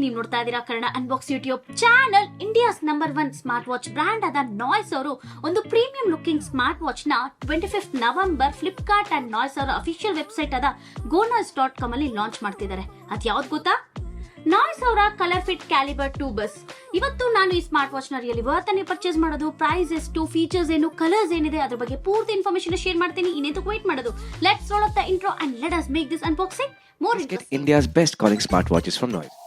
ನೀವು ನೋಡ್ತಾ ಇದ್ದೀರಾ Kannada unbox YouTube channel. India's number 1 smart watch brand ಆದ ನಾಯ್ಸ್ ಅವರು ಒಂದು ಪ್ರೀಮಿಯಂ ಲುಕಿಂಗ್ ಸ್ಮಾರ್ಟ್ ವಾಚ್ ನ 25 ನವೆಂಬರ್ ಫ್ಲಿಪ್ಕಾರ್ಟ್ ಅಂಡ್ ನಾಯ್ಸ್ ಅವರ ಅಫಿಷಿಯಲ್ ವೆಬ್ಸೈಟ್ ಆದ gonoise.com ಅಲ್ಲಿ ಲಾಂಚ್ ಮಾಡ್ತಿದ್ದಾರೆ. ಅದ್ ಯಾವ್ದು ಗೊತ್ತಾ? ನಾಯ್ಸ್ ಅವರ ಕಲರ್ಫಿಟ್ ಕ್ಯಾಲಿಬರ್ 2 ಬಸ್. ಇವತ್ತು ನಾನು ಈ ಸ್ಮಾರ್ಟ್ ವಾಚ್ ನ ರಿಯಲಿ ವರ್ತ್ ಪರ್ಚೇಸ್ ಮಾಡೋದು, ಪ್ರೈಸ್ ಎಷ್ಟು, ಫೀಚರ್ಸ್ ಏನು, ಕಲರ್ಸ್ ಏನಿದೆ ಅದ್ರ ಬಗ್ಗೆ ಪೂರ್ತಿ ಇನ್ಫಾರ್ಮೇಶನ್ ಶೇರ್ ಮಾಡ್ತೀನಿ. ಇನ್ನೇಂತ ವೇಟ್ ಮಾಡೋದು? Let's roll up the intro and let us make this unboxing more interesting. Get India's best calling smartwatches from Noise.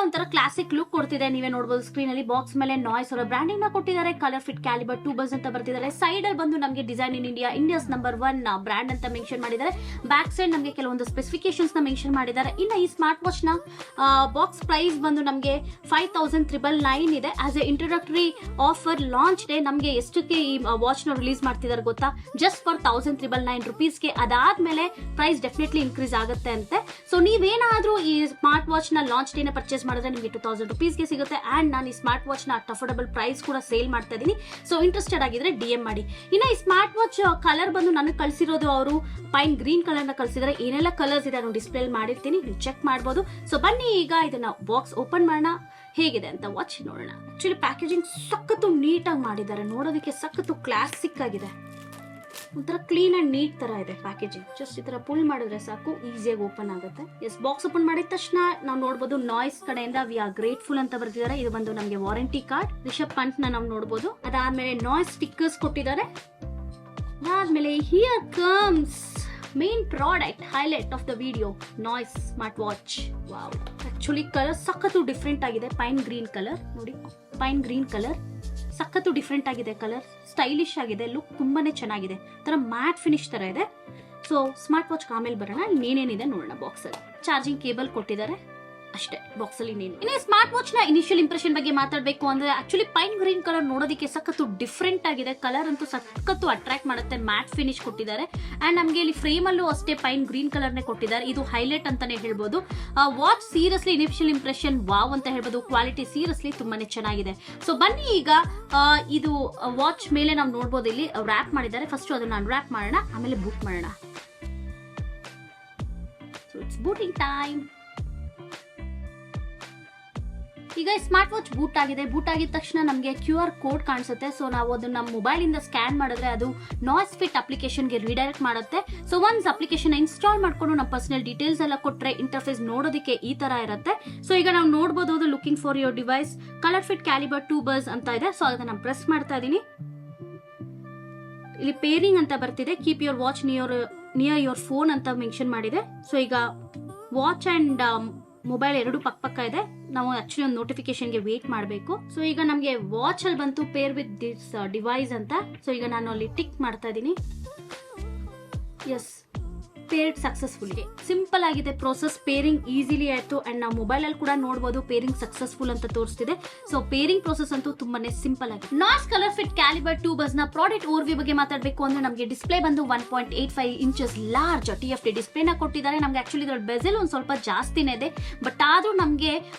ಒಂಥರ ಕ್ಲಾಸಿಕ್ ಲುಕ್ ಕೊಡ್ತಿದೆ. ನೀವೇ ನೋಡಬಹುದು ಸ್ಕ್ರೀನ್ ಅಲ್ಲಿ. ಬಾಕ್ಸ್ ಮೇಲೆ ನಾಯ್ಸ್ ಅವರ ಬ್ರಾಂಡಿಂಗ್ ನ ಕೊಟ್ಟಿದ್ದಾರೆ. ಕಲರ್ ಫಿಟ್ ಕ್ಯಾಲಿಬರ್ 2 ಬಸ್ ಅಂತ ಬರ್ತಿದ್ದಾರೆ. ಸೈಡ್ ಅಲ್ಲಿ ಬಂದು ನಮಗೆ design in India, India's number 1 brand ಅಂತ ಮೆನ್ಷನ್ ಮಾಡಿದ್ದಾರೆ. ಬ್ಯಾಕ್ ಸೈಡ್ ನಮಗೆ ಕೆಲವೊಂದು ಸ್ಪೆಸಿಫಿಕೇಶನ್ಸ್ ನ ಮೆನ್ಷನ್ ಮಾಡಿದ್ದಾರೆ. ಇನ್ನು ಈ ಸ್ಮಾರ್ಟ್ ವಾಚ್ ನ ಬಾಕ್ಸ್ ಪ್ರೈಸ್ ಬಂದು ನಮಗೆ 5,999 ಇದೆ. As A introductory offer launch day ನಮಗೆ ಎಷ್ಟಕ್ಕೆ ಈ ವಾಚ್ ನ ರಿಲೀಸ್ ಮಾಡ್ತಿದ್ದಾರೆ ಗೊತ್ತಾ? Just for 1,399 ರುಪೀಸ್ಗೆ. ಅದಾದ್ಮೇಲೆ ಪ್ರೈಸ್ ಡೆಫಿನೆಟ್ಲಿ ಇನ್ಕ್ರೀಸ್ ಆಗುತ್ತೆ ಅಂತೆ. ಸೊ ನೀವೇನಾದ್ರೂ ಈ ಸ್ಮಾರ್ಟ್ ವಾಚ್ ನ ಲಾಂಚ್ ಡೇ ನ ಪರ್ಚೇಸ್ ಮಾಡಿದ್ರೆ ನಿಮಗೆ 2,000 ರುಪೀಸ್ಗೆ ಸಿಗುತ್ತೆ. ಅಂಡ್ ನಾನು ಈ ಸ್ಮಾರ್ಟ್ ವಾಚ್ ನ ಅಫೋರ್ಡಬಲ್ ಪ್ರೈಸ್ ಕೂಡ ಸೇಲ್ ಮಾಡ್ತಾ ಇದ್ದೀನಿ. ಸೊ ಇಂಟ್ರೆಸ್ಟೆಡ್ ಆಗಿದ್ರೆ DM ಮಾಡಿ. ಇನ್ನು ಈ ಸ್ಮಾರ್ಟ್ ವಾಚ್ ಕಲರ್ ಬಂದು ನನಗೆ ಕಳಿಸಿರೋದು ಅವರು ಪೈನ್ ಗ್ರೀನ್ ಕಲರ್ ನ ಕಳಿಸಿದ್ದಾರೆ. ಏನೆಲ್ಲ ಕಲರ್ಸ್ ಇದೆ ನಾನು ಡಿಸ್ಪ್ಲೇ ಮಾಡಿರ್ತೀನಿ, ನೀವು ಚೆಕ್ ಮಾಡಬಹುದು. ಸೊ ಬನ್ನಿ ಈಗ ಇದನ್ನ ಬಾಕ್ಸ್ ಓಪನ್ ಮಾಡೋಣ. ಹೇಗಿದೆ ಅಂತ ವಾಚ್ ನೋಡೋಣ. ಆಕ್ಚುಲಿ ಪ್ಯಾಕೇಜಿಂಗ್ ಸಖತ್ತು ನೀಟಾಗಿ ಮಾಡಿದ್ದಾರೆ. ನೋಡೋದಕ್ಕೆ ಸಖತ್ತು ಕ್ಲಾಸಿಕ್ ಆಗಿದೆ. ಒಂಥರ ಕ್ಲೀನ್ ಅಂಡ್ ನೀಟ್ ತರ ಇದೆ ಪ್ಯಾಕೇಜಿಂಗ್. ಜಸ್ಟ್ ಈ ತರ ಪುಲ್ ಮಾಡಿದ್ರೆ ಸಾಕು, ಈಸಿಯಾಗಿ ಓಪನ್ ಆಗುತ್ತೆ. ಎಸ್, ಬಾಕ್ಸ್ ಓಪನ್ ಮಾಡಿದ ತಕ್ಷಣ ನಾವು ನೋಡಬಹುದು ನಾಯ್ಸ್ ಕಡೆಯಿಂದ ವಿ ಆರ್ ಗ್ರೇಟ್ಫುಲ್ ಅಂತ ಬರ್ತಿದ್ದಾರೆ. ಇದು ಬಂದು ನಮಗೆ ವಾರಂಟಿ ಕಾರ್ಡ್, ರಿಷಬ್ ಪಂತ್ ನ ನಾವು ನೋಡಬಹುದು. ಅದಾದ್ಮೇಲೆ ನಾಯ್ಸ್ ಸ್ಟಿಕ್ಕರ್ಸ್ ಕೊಟ್ಟಿದ್ದಾರೆ. ಅದಾದ್ಮೇಲೆ here comes main product, highlight of the video, noise smart watch. Wow, actually colour ಸಖತ್ತು ಡಿಫ್ರೆಂಟ್ ಆಗಿದೆ. ಪೈನ್ ಗ್ರೀನ್ ಕಲರ್ ನೋಡಿ, ಪೈನ್ ಗ್ರೀನ್ ಕಲರ್ ಸಖತ್ತು ಡಿಫ್ರೆಂಟ್ ಆಗಿದೆ. ಕಲರ್ ಸ್ಟೈಲಿಶ್ ಆಗಿದೆ. ಲುಕ್ ತುಂಬಾನೇ ಚೆನ್ನಾಗಿದೆ. ತರ ಮ್ಯಾಟ್ ಫಿನಿಶ್ ತರ ಇದೆ. ಸೊ ಸ್ಮಾರ್ಟ್ ವಾಚ್ ಆಮೇಲೆ ಬರೋಣ. ಇನ್ನೇನೇನಿದೆ ನೋಡೋಣ. ಬಾಕ್ಸ್ ಅಲ್ಲಿ ಚಾರ್ಜಿಂಗ್ ಕೇಬಲ್ ಕೊಟ್ಟಿದ್ದಾರೆ ಅಷ್ಟೇ. ಬಾಕ್ಸ್ ಅಲ್ಲಿ ಇನ್ನೇನು. ಸ್ಮಾರ್ಟ್ ವಾಚ್ ನ ಇನಿಷಿಯಲ್ ಇಂಪ್ರೆಷನ್ ಬಗ್ಗೆ ಮಾತಾಡಬೇಕು ಅಂದ್ರೆ ಆಕ್ಚುಲಿ ಪೈನ್ ಗ್ರೀನ್ ಕಲರ್ ನೋಡೋದಕ್ಕೆ ಸಖತ್ತು ಡಿಫ್ರೆಂಟ್ ಆಗಿದೆ. ಕಲರ್ ಅಂತೂ ಸಖತ್ತು ಅಟ್ರಾಕ್ಟ್ ಮಾಡುತ್ತೆ. ಮ್ಯಾಟ್ ಫಿನಿಶ್ ಕೊಟ್ಟಿದ್ದಾರೆ. ಅಂಡ್ ನಮಗೆ ಇಲ್ಲಿ ಫ್ರೇಮ್ ಅಲ್ಲೂ ಅಷ್ಟೇ ಪೈನ್ ಗ್ರೀನ್ ಕಲರ್ ನೇ ಕೊಟ್ಟಿದ್ದಾರೆ. ಇದು ಹೈಲೈಟ್ ಅಂತಾನೆ ಹೇಳ್ಬೋದು. Watch seriously initial impression wow ಅಂತ ಹೇಳ್ಬೋದು. ಕ್ವಾಲಿಟಿ ಸೀರಿಯಸ್ಲಿ ತುಂಬಾನೇ ಚೆನ್ನಾಗಿದೆ. ಸೊ ಬನ್ನಿ ಈಗ ಇದು ವಾಚ್ ಮೇಲೆ ನಾವು ನೋಡಬಹುದು. ಇಲ್ಲಿ ರ್ಯಾಪ್ ಮಾಡಿದ್ದಾರೆ. ಫಸ್ಟ್ ಅದನ್ನ ಅನ್ರ್ಯಾಪ್ ಮಾಡೋಣ, ಆಮೇಲೆ ಬೂಟ್ ಮಾಡೋಣ. So it's booting time. ಈಗ ಸ್ಮಾರ್ಟ್ ವಾಚ್ ಬೂಟ್ ಆಗಿದೆ. ಬೂಟ್ ಆಗಿದ ತಕ್ಷಣ ನಮಗೆ QR ಕೋಡ್ ಕಾಣಿಸುತ್ತೆ. ಸೊ ನಾವು ಅದನ್ನ ನಮ್ಮ ಮೊಬೈಲ್ ಇಂದ ಸ್ಕ್ಯಾನ್ ಮಾಡಿದ್ರೆ ಅದು ನಾಯ್ಸ್ ಫಿಟ್ ಅಪ್ಲಿಕೇಶನ್ಗೆ ರಿಡೈರೆಕ್ಟ್ ಮಾಡುತ್ತೆ. ಸೊ ಒನ್ಸ್ ಅಪ್ಲಿಕೇಶನ್ ಇನ್ಸ್ಟಾಲ್ ಮಾಡ್ಕೊಂಡು ನಮ್ಮ ಪರ್ಸನಲ್ ಡೀಟೇಲ್ಸ್ ಎಲ್ಲ ಕೊಟ್ರೆ ಇಂಟರ್ಫೇಸ್ ನೋಡೋದಕ್ಕೆ ಈ ತರ ಇರುತ್ತೆ. ಸೊ ಈಗ ನಾವು ನೋಡಬಹುದು looking for your device colour ಫಿಟ್ ಕ್ಯಾಲಿಬರ್ 2 ಬಸ್ ಅಂತ ಇದೆ. ಸೊ ಅದನ್ನ ನಾನು ಪ್ರೆಸ್ ಮಾಡ್ತಾ ಇದ್ದೀನಿ. ಇಲ್ಲಿ ಪೇರಿಂಗ್ ಅಂತ ಬರ್ತಿದೆ. Keep your watch near your phone ಅಂತ ಮೆನ್ಷನ್ ಮಾಡಿದೆ. ಸೊ ಈಗ ವಾಚ್ ಅಂಡ್ ಮೊಬೈಲ್ ಎರಡು ಪಕ್ಕ ಇದೆ. ನಾವು ಆಕ್ಚುಲಿ ಒಂದು ನೋಟಿಫಿಕೇಶನ್ಗೆ ವೇಟ್ ಮಾಡಬೇಕು. ಸೊ ಈಗ ನಮಗೆ ವಾಚ್ ಅಲ್ಲಿ ಬಂತು ಪೇರ್ ವಿತ್ ದಿಸ್ ಡಿವೈಸ್ ಅಂತ. ಸೊ ಈಗ ನಾನು ಅಲ್ಲಿ ಟಿಕ್ ಮಾಡ್ತಾ ಇದ್ದೀನಿ. Yes, paired successful. ಸಿಂಪಲ್ ಆಗಿದೆ ಪ್ರೋಸೆಸ್. ಪೇರಿಂಗ್ ಈಸಿಲಿ ಆಯ್ತು. ಅಂಡ್ ನಾವು ಮೊಬೈಲ್ ಅಲ್ಲಿ ಕೂಡ ನೋಡಬಹುದು ಪೇರಿಂಗ್ ಸಕ್ಸಸ್ಫುಲ್ ಅಂತ ತೋರಿಸ್ತಿದೆ. ಸೊ ಪೇರಿಂಗ್ ಪ್ರೋಸೆಸ್ ಅಂತೂ ತುಂಬಾನೇ ಸಿಂಪಲ್ ಆಗಿದೆ. ನಾಯ್ಸ್ ಕಲರ್ ಫಿಟ್ ಕ್ಯಾಲಿಬರ್ 2 ಬಸ್ ನ ಪ್ರಾಡಕ್ಟ್ ಓವರ್ವ್ಯೂ ಬಗ್ಗೆ ಮಾತಾಡಬೇಕು ಅಂದ್ರೆ ನಮಗೆ ಡಿಸ್ಪ್ಲೇ ಬಂದು 1.85 ಇಂಚಸ್ ಲಾರ್ಜ್ TFT ಡಿಸ್ಪ್ಲೇ ನ ಕೊಟ್ಟಿದ್ದಾರೆ. ನಮಗೆ ಆಕ್ಚುಲಿ ಇದರ ಬೆಜೆಲ್ ಒಂದು ಸ್ವಲ್ಪ ಜಾಸ್ತಿನೇ ಇದೆ. ಬಟ್ ಆದ್ರೂ ನಮಗೆ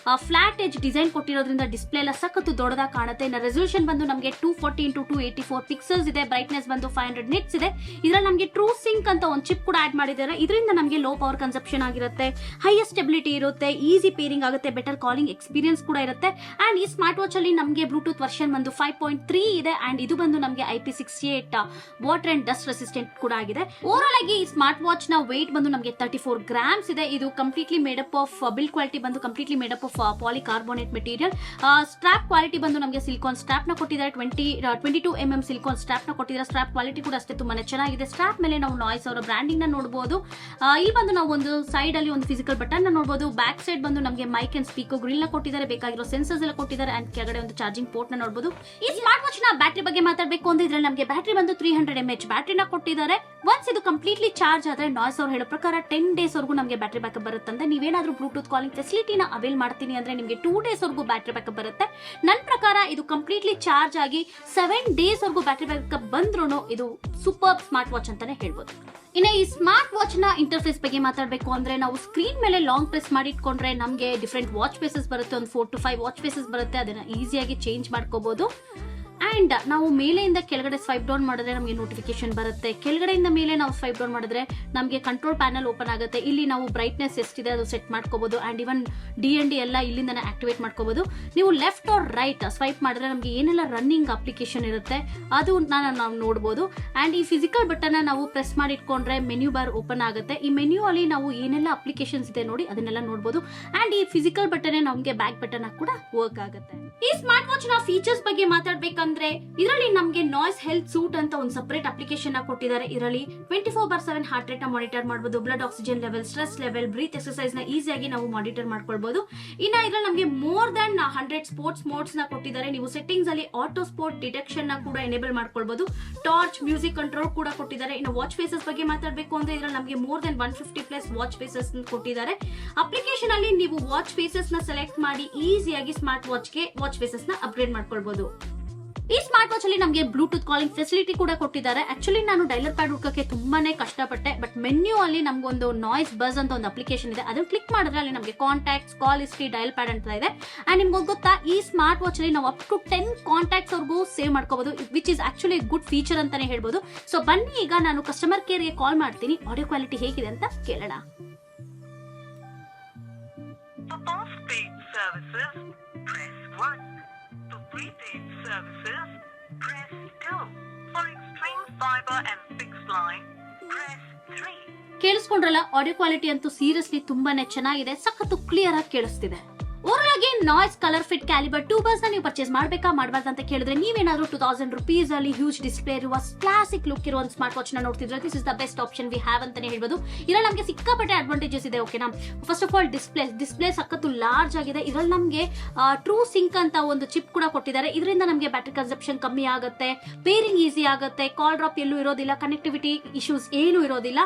ಫ್ಲಾಟ್ ಎಜ್ ಡಿಸೈನ್ ಕೊಟ್ಟಿರೋದ್ರಿಂದ ಡಿಸ್ಪ್ಲೇ ಎಲ್ಲ ಸಖತ್ತು ದೊಡ್ಡದಾಗಿ ಕಾಣುತ್ತೆ. ಇನ್ನು ರೆಸಲ್ಯೂಷನ್ ಬಂದು ನಮಗೆ 240 × 284 ಪಿಕ್ಸೆಲ್ಸ್ ಇದೆ. ಬ್ರೈಟ್ನೆಸ್ ಬಂದು 500 ನಿಟ್ಸ್ ಇದೆ. ಇದರಲ್ಲಿ ನಮಗೆ ಟ್ರೂ ಸಿಂಕ್ ಅಂತ ಒಂದು ಚಿಪ್ ಕೂಡ ಆಡ್ ಮಾಡಿದ್ದಾರೆ. ಇದರಿಂದ ನಮಗೆ ಲೋ ಪವರ್ ಕನ್ಸಪ್ಷನ್ ಆಗಿರುತ್ತೆ, ಹೈಯೆಸ್ಟ್ ಸ್ಟೆಬಿಲಿಟಿ ಇರುತ್ತೆ, ಈಸಿ ಪೇರಿಂಗ್ ಆಗುತ್ತೆ, ಬೆಟರ್ ಕಾಲಿಂಗ್ ಎಕ್ಸ್ಪೀರಿಯನ್ಸ್ ಕೂಡ ಇರುತ್ತೆ. ಅಂಡ್ ಈ ಸ್ಮಾರ್ಟ್ ವಾಚ್ ಅಲ್ಲಿ ನಮಗೆ ಬ್ಲೂಟೂತ್ ವರ್ಷನ್ ಬಂದು 5.3 ಇದೆ. ಅಂಡ್ ಇದು ಬಂದು ನಮಗೆ IP68 water and dust resistant ಕೂಡ ಆಗಿದೆ. ಓವರ್ ಆಲ್ ಆಗಿ ಈ ಸ್ಮಾರ್ಟ್ ವಾಚ್ ನ weight ಬಂದು ನಮಗೆ 34 ಗ್ರಾಮ್ಸ್ ಇದೆ. ಇದು completely made up of build quality ಬಂದು completely made up of polycarbonate material. Strap quality ಬಂದು ನಮಗೆ ಸಿಲಿಕಾನ್ ಸ್ಟ್ರಾಪ್ ನ ಕೊಟ್ಟಿದ್ದಾರೆ. 22 mm ಸಿಲಿಕಾನ್ ಸ್ಟ್ರಾಪ್ ನ ಕೊಟ್ಟಿದ್ದಾರೆ. ಸ್ಟ್ರಾಪ್ ಕ್ವಾಲಿಟಿ ಕೂಡ ಅಷ್ಟೇ ತುಂಬಾನೇ ಚೆನ್ನಾಗಿದೆ. ಸ್ಟ್ರಾಪ್ ಮೇಲೆ ನಾವು ನಾಯ್ಸ್ ಅವರ ಬ್ರಾಂಡಿಂಗ್ ನ ನೋಡಬಹುದು. ಇಲ್ಲಿ ಬಂದು ನಾವು ಒಂದು ಸೈಡ್ ಅಲ್ಲಿ ಒಂದು ಫಿಸಿಕಲ್ ಬಟನ್ ನೋಡಬಹುದು. ಬ್ಯಾಕ್ ಸೈಡ್ ಬಂದು ನಮಗೆ ಮೈಕ್ ಅಂಡ್ ಸ್ಪೀಕರ್ ಗ್ರಿಲ್ ನ ಕೊಟ್ಟಿದ್ದಾರೆ. ಬೇಕಾಗಿರೋ ಸೆನ್ಸರ್ಸ್ ಎಲ್ಲ ಕೊಟ್ಟಿದ್ದಾರೆ. ಅಂಡ್ ಕೆಳಗಡೆ ಒಂದು ಚಾರ್ಜಿಂಗ್ ಪೋರ್ಟ್ ನ ನೋಡಬಹುದು. ಈ ಸ್ಮಾರ್ಟ್ ವಾಚ್ ನ ಬ್ಯಾಟರಿ ಬಗ್ಗೆ ಮಾತಾಡಬೇಕು ಅಂದ್ರೆ ಇದರಲ್ಲಿ ನಮಗೆ ಬ್ಯಾಟರಿ ಬಂದು 300 mAh ಬ್ಯಾಟರಿ ನ ಕೊಟ್ಟಿದ್ದಾರೆ. ಒನ್ಸ್ ಇದು ಕಂಪ್ಲೀಟ್ಲಿ ಚಾರ್ಜ್ ಆದ್ರೆ ನಾಯ್ಸ್ ಅವ್ರು ಹೇಳೋ ಪ್ರಕಾರ 10 days ವರೆಗೂ ನಮಗೆ ಬ್ಯಾಟರಿ ಬ್ಯಾಕಪ್ ಬರುತ್ತಂತೆ. ನೀವೇನಾದ್ರೂ ಬ್ಲೂಟೂತ್ ಕಾಲಿಂಗ್ ಫೆಸಿಲಿಟಿನ ಅವೈಲ್ ಮಾಡ್ತೀನಿ ಅಂದ್ರೆ ನಿಮಗೆ 2 days ವರೆಗೂ ಬ್ಯಾಟರಿ ಬ್ಯಾಕಪ್ ಬರುತ್ತೆ. ನನ್ನ ಪ್ರಕಾರ ಇದು ಕಂಪ್ಲೀಟ್ಲಿ ಚಾರ್ಜ್ ಆಗಿ 7 days ವರೆಗೂ ಬ್ಯಾಟರಿ ಬ್ಯಾಕಪ್ ಬಂದ್ರೂ ಇದು ಸೂಪರ್ ಸ್ಮಾರ್ಟ್ ವಾಚ್ ಅಂತಾನೆ ಹೇಳ್ಬೋದು. ಇನ್ನು ಈ ಸ್ಮಾರ್ಟ್ ವಾಚ್ ನ ಇಂಟರ್ಫೇಸ್ ಬಗ್ಗೆ ಮಾತಾಡಬೇಕು ಅಂದ್ರೆ ನಾವು ಸ್ಕ್ರೀನ್ ಮೇಲೆ ಲಾಂಗ್ ಪ್ರೆಸ್ ಮಾಡಿ ಇಟ್ಕೊಂಡ್ರೆ ನಮಗೆ ಡಿಫ್ರೆಂಟ್ ವಾಚ್ ಫೇಸಸ್ ಬರುತ್ತೆ. ಒಂದು 4 to 5 ವಾಚ್ ಫೇಸಸ್ ಬರುತ್ತೆ. ಅದನ್ನ ಈಸಿಯಾಗಿ ಚೇಂಜ್ ಮಾಡ್ಕೋಬಹುದು. ಅಂಡ್ ನಾವು ಮೇಲೆಯಿಂದ ಕೆಳಗಡೆ ಸ್ವೈಪ್ ಡೌನ್ ಮಾಡಿದ್ರೆ ನಮಗೆ ನೋಟಿಫಿಕೇಶನ್ ಬರುತ್ತೆ. ಕೆಳಗಡೆಯಿಂದ ಮೇಲೆ ನಾವು ಸ್ವೈಪ್ ಡೌನ್ ಮಾಡಿದ್ರೆ ನಮಗೆ ಕಂಟ್ರೋಲ್ ಪ್ಯಾನಲ್ ಓಪನ್ ಆಗುತ್ತೆ. ಇಲ್ಲಿ ನಾವು ಬ್ರೈಟ್ನೆಸ್ ಎಷ್ಟಿದೆ ಅದು ಸೆಟ್ ಮಾಡ್ಕೋಬಹುದು. ಅಂಡ್ ಇವನ್ ಡಿ ಎಲ್ಲ ಇಲ್ಲಿಂದಾನೆ ಆಕ್ಟಿವೇಟ್ ಮಾಡ್ಕೋಬಹುದು. ನೀವು ಲೆಫ್ಟ್ ಆರ್ ರೈಟ್ ಸ್ವೈಪ್ ಮಾಡಿದ್ರೆ ನಮಗೆ ಏನೆಲ್ಲ ರನ್ನಿಂಗ್ ಅಪ್ಲಿಕೇಶನ್ ಇರುತ್ತೆ ಅದು ನಾವು ನೋಡಬಹುದು. ಅಂಡ್ ಈ ಫಿಸಿಕಲ್ ಬಟನ್ ನಾವು ಪ್ರೆಸ್ ಮಾಡಿ ಇಟ್ಕೊಂಡ್ರೆ ಮೆನ್ಯೂ ಬಾರ್ ಓಪನ್ ಆಗುತ್ತೆ. ಈ ಮೆನ್ಯೂ ಅಲ್ಲಿ ನಾವು ಏನೆಲ್ಲ ಅಪ್ಲಿಕೇಶನ್ಸ್ ಇದೆ ನೋಡಿ ಅದನ್ನೆಲ್ಲ ನೋಡಬಹುದು. ಅಂಡ್ ಈ ಫಿಸಿಕಲ್ ಬಟನ್ ನಮಗೆ ಬ್ಯಾಕ್ ಬಟನ್ ಕೂಡ ವರ್ಕ್ ಆಗುತ್ತೆ. ಈ ಸ್ಮಾರ್ಟ್ ವಾಚ್ ನ ಫೀಚರ್ಸ್ ಬಗ್ಗೆ ಮಾತಾಡ್ಬೇಕಂದ್ರೆ ಇದರಲ್ಲಿ ನಮಗೆ ನಾಯ್ಸ್ ಹೆಲ್ತ್ ಸೂಟ್ ಅಂತ ಒಂದು ಸಪರೇಟ್ ಅಪ್ಲಿಕೇಶನ್ ಕೊಟ್ಟಿದ್ದಾರೆ. ಇದರಲ್ಲಿ 24/7 ಹಾರ್ಟ್ ರೇಟ್ ನ ಮಾನಿಟರ್ ಮಾಡಬಹುದು. Blood oxygen level, stress level, breath exercise ನ ಈಸಿಯಾಗಿ ನಾವು ಮಾನಿಟರ್ ಮಾಡ್ಕೊಳ್ಬಹುದು. ಇನ್ನ ಇದರಲ್ಲಿ ನಮಗೆ ಮೋರ್ ದನ್ 100 ಸ್ಪೋರ್ಟ್ಸ್ ಮೋಡ್ಸ್ ನ ಕೊಟ್ಟಿದ್ದಾರೆ. ನೀವು ಸೆಟ್ಟಿಂಗ್ಸ್ ಅಲ್ಲಿ ಆಟೋ ಸ್ಪೋರ್ಟ್ ಡಿಟೆಕ್ಷನ್ ನ ಕೂಡ ಎನೇಬಲ್ ಮಾಡ್ಕೊಳ್ಬಹುದು. ಟಾರ್ಚ್, ಮ್ಯೂಸಿಕ್ ಕಂಟ್ರೋಲ್ ಕೂಡ ಕೊಟ್ಟಿದ್ದಾರೆ. ಇನ್ನು ವಾಚ್ ಫೇಸಸ್ ಬಗ್ಗೆ ಮಾತಾಡಬೇಕು ಅಂದ್ರೆ ಇದರಲ್ಲಿ ನಮಗೆ ಮೋರ್ ದನ್ 150+ ವಾಚ್ ಫೇಸಸ್ ಕೊಟ್ಟಿದ್ದಾರೆ. ಅಪ್ಲಿಕೇಶನ್ ಅಲ್ಲಿ ನೀವು ವಾಚ್ ಫೇಸಸ್ ನ ಸೆಲೆಕ್ಟ್ ಮಾಡಿ ಈಸಿಯಾಗಿ ಸ್ಮಾರ್ಟ್ ವಾಚ್ಗೆ ವಾಚ್ ಫೇಸಸ್ ನ ಅಪ್ಗ್ರೇಡ್ ಮಾಡ್ಕೊಳ್ಬಹುದು. ಈ ಸ್ಮಾರ್ಟ್ ವಾಚ್ ಅಲ್ಲಿ ನಮಗೆ ಬ್ಲೂಟೂತ್ ಕಾಲಿಂಗ್ ಫೆಸಿಲಿಟಿ ಕೂಡ ಕೊಟ್ಟಿದ್ದಾರೆ. ಆಕ್ಚುಲಿ ನಾನು ಡೈಲರ್ ಪ್ಯಾಡ್ ಹುಡುಕಕ್ಕೆ ತುಂಬಾನೇ ಕಷ್ಟಪಟ್ಟೆ. ಬಟ್ ಮೆನ್ಯೂ ಅಲ್ಲಿ ನಮಗೊಂದು ನಾಯ್ಸ್ ಬಸ್ ಅಂತ ಒಂದು ಅಪ್ಲಿಕೇಶನ್ ಇದೆ. ಅದನ್ನ ಕ್ಲಿಕ್ ಮಾಡಿದ್ರೆ ಅಲ್ಲಿ ನಮಗೆ ಕಾಂಟ್ಯಾಕ್ಟ್ಸ್, ಕಾಲ್ ಹಿಸ್ಟ್ರಿ, ಡೈಲ್ ಪ್ಯಾಡ್ ಅಂತ ಇದೆ. ಅಂಡ್ ನಿಮ್ಗೆ ಗೊತ್ತಾ ಈ ಸ್ಮಾರ್ಟ್ ವಾಚ್ ಅಲ್ಲಿ ನಾವು ಅಪ್ ಟು 10 ಕಾಂಟ್ಯಾಕ್ಟ್ಸ್ ವರ್ಗೂ ಸೇವ್ ಮಾಡ್ಕೋಬಹುದು, which is actually good feature ಅಂತಾನೆ ಹೇಳ್ಬೋದು. ಸೊ ಬನ್ನಿ ಈಗ ನಾನು ಕಸ್ಟಮರ್ ಕೇರ್ ಗೆ ಕಾಲ್ ಮಾಡ್ತೀನಿ. ಆಡಿಯೋ ಕ್ವಾಲಿಟಿ ಹೇಗಿದೆ ಅಂತ ಕೇಳೋಣ. Prepaid services, press 2. For extreme fiber and fixed line, press 3. ಕೇಳಿಸ್ಕೊಂಡ್ರಲ್ಲ, ಆಡಿಯೋ ಕ್ವಾಲಿಟಿ ಅಂತೂ ಸೀರಿಯಸ್ಲಿ ತುಂಬಾನೇ ಚೆನ್ನಾಗಿದೆ. ಸಖತ್ತು ಕ್ಲಿಯರ್ ಆಗಿ ಕೇಳಿಸ್ತಿದೆ. ಓವರಾಲ್ ನಾಯ್ಸ್ ಕಲರ್ ಫಿಟ್ ಕ್ಯಾಲಿಬರ್ 2 ನ ನೀವು ಪರ್ಚೇಸ್ ಮಾಡಬೇಕಾ ಮಾಡಬಾರ್ದು ಅಂತ ಕೇಳಿದ್ರೆ ನೀವೇನಾದ್ರೂ 2000 rupees ಅಲ್ಲಿ ಹ್ಯೂಜ್ ಡಿಸ್ಪ್ಲೇ ಇರುವ ಕ್ಲಾಸಿಕ್ ಲುಕ್ ಇರುವ ಒಂದು ಸ್ಮಾರ್ಟ್ ವಾಚ್ ನ ನೋಡ್ತಿದ್ರೆ this is the best option we have ಅಂತಾನೆ ಹೇಳ್ಬೋದು. ಇದರಲ್ಲಿ ನಮಗೆ ಸಿಕ್ಕಾಪಟ್ಟೆ ಅಡ್ವಾಂಟೇಜಸ್ ಇದೆ. ಓಕೆನಾ, ಫಸ್ಟ್ ಆಫ್ ಆಲ್ ಡಿಸ್ಪ್ಲೇ ಸಖತ್ತು ಲಾರ್ಜ್ ಆಗಿದೆ. ಇದರಲ್ಲಿ ನಮಗೆ ಟ್ರೂ ಸಿಂಕ್ ಅಂತ ಒಂದು ಚಿಪ್ ಕೂಡ ಕೊಟ್ಟಿದ್ದಾರೆ. ಇದರಿಂದ ನಮಗೆ ಬ್ಯಾಟರಿ ಕನ್ಸಂಪ್ಷನ್ ಕಮ್ಮಿ ಆಗುತ್ತೆ, ಪೇರಿಂಗ್ ಈಸಿ ಆಗುತ್ತೆ, ಕಾಲ್ ಡ್ರಾಪ್ ಎಲ್ಲೂ ಇರೋದಿಲ್ಲ, ಕನೆಕ್ಟಿವಿಟಿ ಇಶ್ಯೂಸ್ ಏನು ಇರೋದಿಲ್ಲ.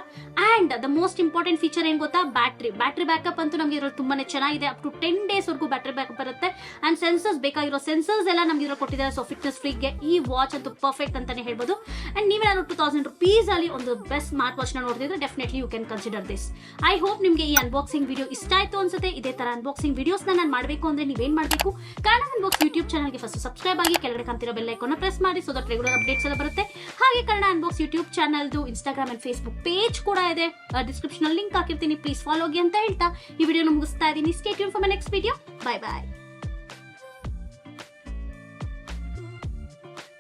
And the most important feature ಏನ್ ಗೊತ್ತಾ, ಬ್ಯಾಟರಿ ಬ್ಯಾಕಪ್ ಅಂತೂ ನಮಗೆ ಇದ್ರಲ್ಲಿ ತುಂಬಾನೇ ಚೆನ್ನಾಗಿದೆ. ಅಪ್ ಟು 10 days ವರೆಗೂ ಬ್ಯಾಟರಿ ಬ್ಯಾಕಪ್ ಬರುತ್ತೆ. ಅಂಡ್ ಸೆನ್ಸರ್ಸ್ ಬೇಕಾಗಿರೋ ಸೆನ್ಸರ್ಸ್ ಎಲ್ಲ ನಮ್ಗೆ ಇದ್ರಲ್ಲಿ ಕೊಟ್ಟಿದ್ದಾರೆ. ಸೊ ಫಿಟ್ನೆಸ್ ಫ್ರೀಕ್ಗೆ ಈ ವಾಚ್ ಅಂತೂ ಪರ್ಫೆಕ್ಟ್ ಅಂತಾನೆ ಹೇಳ್ಬೋದು. ಅಂಡ್ ನೀವೇನಾದ್ರು 2000 rupees ಅಲ್ಲಿ ಒಂದು ಬೆಸ್ಟ್ ಸ್ಮಾರ್ಟ್ ವಾಚ್ ನ ನೋಡ್ತಿದ್ರೆ definitely you can consider this. I hope ನಿಮ್ಗೆ ಈ ಅನ್ಬಾಕ್ಸಿಂಗ್ ವಿಡಿಯೋ ಇಷ್ಟ ಆಯ್ತು ಅನ್ಸುತ್ತೆ. ಇದೇ ತರ ಅನ್ಬಾಕ್ಸಿಂಗ್ ವಿಡಿಯೋಸ್ ನಾನು ಮಾಡಬೇಕು ಅಂದ್ರೆ ನೀವೇನ್ ಮಾಡಬೇಕು, ಕನ್ನಡ ಅನ್ಬಾಕ್ಸ್ ಯೂಟ್ಯೂಬ್ ಚಾನಲ್ಗೆ ಫಸ್ಟ್ ಸಬ್ಸ್ಕ್ರೈಬ್ ಆಗಿ ಕೆಳಗಡೆ ಕಾಣ್ತಿರೋ ಬೆಲ್ ಐಕಾನ್ ಪ್ರೆಸ್ ಮಾಡಿ. ಸೊ ದಟ್ ರೆಗ್ಯುಲರ್ ಅಪ್ಡೇಟ್ಸ್ ಎಲ್ಲ ಬರುತ್ತೆ. ಹಾಗೆ ಕನ್ನಡ ಅನ್ಬಾಕ್ಸ್ ಯೂಟ್ಯೂಬ್ ಚಾನಲ್ದು ಇನ್ಸ್ಟಾಗ್ರಾಮ್ ಅಂಡ್ ಫೇಸ್ಬುಕ್ ಪೇಜ್ ಕೂಡ ಇದೆ. ಡಿಸ್ಕ್ರಿಪ್ಷನ್ ಲಿಂಕ್ ಹಾಕಿರ್ತೀನಿ, ಪ್ಲೀಸ್ ಫಾಲೋ ಆಗಿ ಅಂತ ಹೇಳ್ತಾ ಈ ವಿಡಿಯೋನ ಮುಗಿಸ್ತಾ ಇದ್ದೀನಿ. Stay tune for my next video. Bye by.